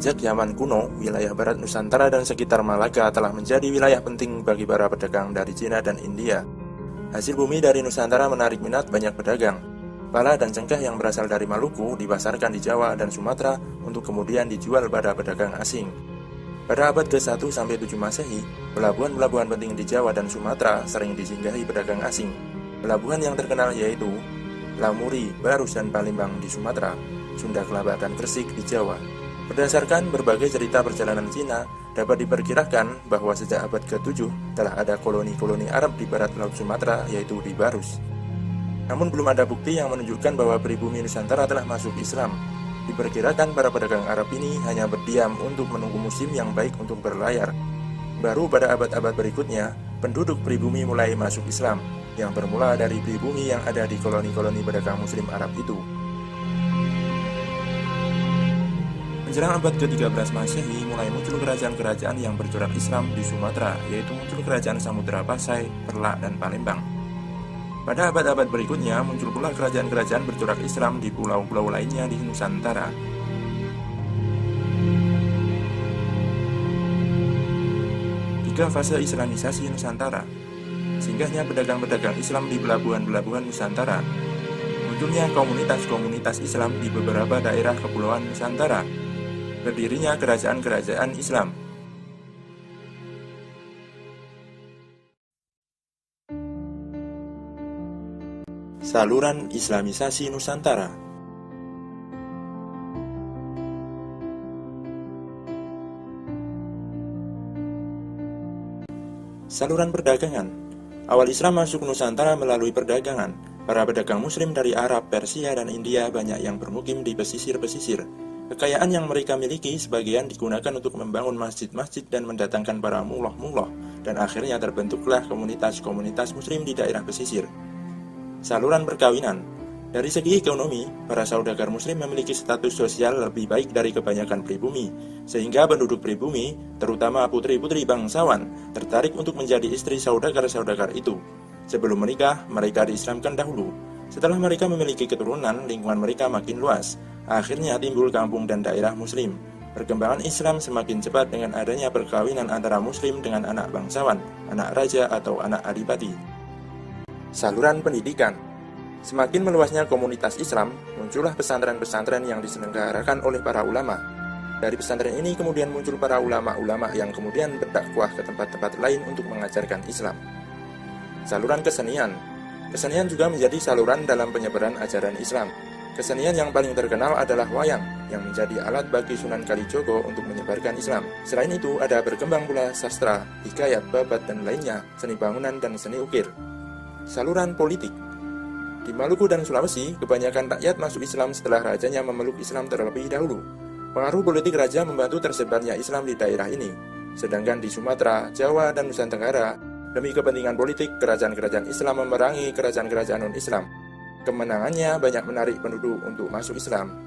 Sejak zaman kuno, wilayah barat Nusantara dan sekitar Malaka telah menjadi wilayah penting bagi para pedagang dari Cina dan India. Hasil bumi dari Nusantara menarik minat banyak pedagang. Pala dan cengkeh yang berasal dari Maluku dipasarkan di Jawa dan Sumatera untuk kemudian dijual pada pedagang asing. Pada abad ke-1-7 Masehi, pelabuhan-pelabuhan penting di Jawa dan Sumatera sering disinggahi pedagang asing. Pelabuhan yang terkenal yaitu Lamuri, Barus, dan Palembang di Sumatera, Sunda Kelapa, dan Gresik di Jawa. Berdasarkan berbagai cerita perjalanan Cina, dapat diperkirakan bahwa sejak abad ke-7 telah ada koloni-koloni Arab di barat Laut Sumatera, yaitu di Barus. Namun belum ada bukti yang menunjukkan bahwa pribumi Nusantara telah masuk Islam. Diperkirakan para pedagang Arab ini hanya berdiam untuk menunggu musim yang baik untuk berlayar. Baru pada abad-abad berikutnya, penduduk pribumi mulai masuk Islam, yang bermula dari pribumi yang ada di koloni-koloni pedagang Muslim Arab itu. Menjelang abad ke-13 Masehi, mulai muncul kerajaan-kerajaan yang bercorak Islam di Sumatera, yaitu muncul kerajaan Samudra Pasai, Perlak, dan Palembang. Pada abad-abad berikutnya, muncul pula kerajaan-kerajaan bercorak Islam di pulau-pulau lainnya di Nusantara. Tiga fase Islamisasi Nusantara. Singgahnya pedagang-pedagang Islam di pelabuhan-pelabuhan Nusantara. Munculnya komunitas-komunitas Islam di beberapa daerah kepulauan Nusantara. Berdirinya kerajaan-kerajaan Islam. Saluran Islamisasi Nusantara. Saluran perdagangan. Awal Islam masuk Nusantara melalui perdagangan. Para pedagang Muslim dari Arab, Persia, dan India banyak yang bermukim di pesisir-pesisir. Kekayaan yang mereka miliki sebagian digunakan untuk membangun masjid-masjid dan mendatangkan para mullah-mullah, dan akhirnya terbentuklah komunitas-komunitas Muslim di daerah pesisir. Saluran perkawinan. Dari segi ekonomi, para saudagar Muslim memiliki status sosial lebih baik dari kebanyakan pribumi, sehingga penduduk pribumi, terutama putri-putri bangsawan, tertarik untuk menjadi istri saudagar-saudagar itu. Sebelum menikah, mereka diislamkan dahulu. Setelah mereka memiliki keturunan, lingkungan mereka makin luas. Akhirnya timbul kampung dan daerah Muslim. Perkembangan Islam semakin cepat dengan adanya perkawinan antara Muslim dengan anak bangsawan, anak raja atau anak adipati. Saluran pendidikan. Semakin meluasnya komunitas Islam, muncullah pesantren-pesantren yang diselenggarakan oleh para ulama. Dari pesantren ini kemudian muncul para ulama-ulama yang kemudian berdakwah ke tempat-tempat lain untuk mengajarkan Islam. Saluran kesenian. Kesenian juga menjadi saluran dalam penyebaran ajaran Islam. Kesenian yang paling terkenal adalah wayang, yang menjadi alat bagi Sunan Kalijogo untuk menyebarkan Islam. Selain itu, ada berkembang pula sastra, hikayat, babat, dan lainnya, seni bangunan, dan seni ukir. Saluran politik. Di Maluku dan Sulawesi, kebanyakan rakyat masuk Islam setelah rajanya memeluk Islam terlebih dahulu. Pengaruh politik raja membantu tersebarnya Islam di daerah ini. Sedangkan di Sumatera, Jawa, dan Nusantara, demi kepentingan politik, kerajaan-kerajaan Islam memerangi kerajaan-kerajaan non-Islam. Kemenangannya banyak menarik penduduk untuk masuk Islam.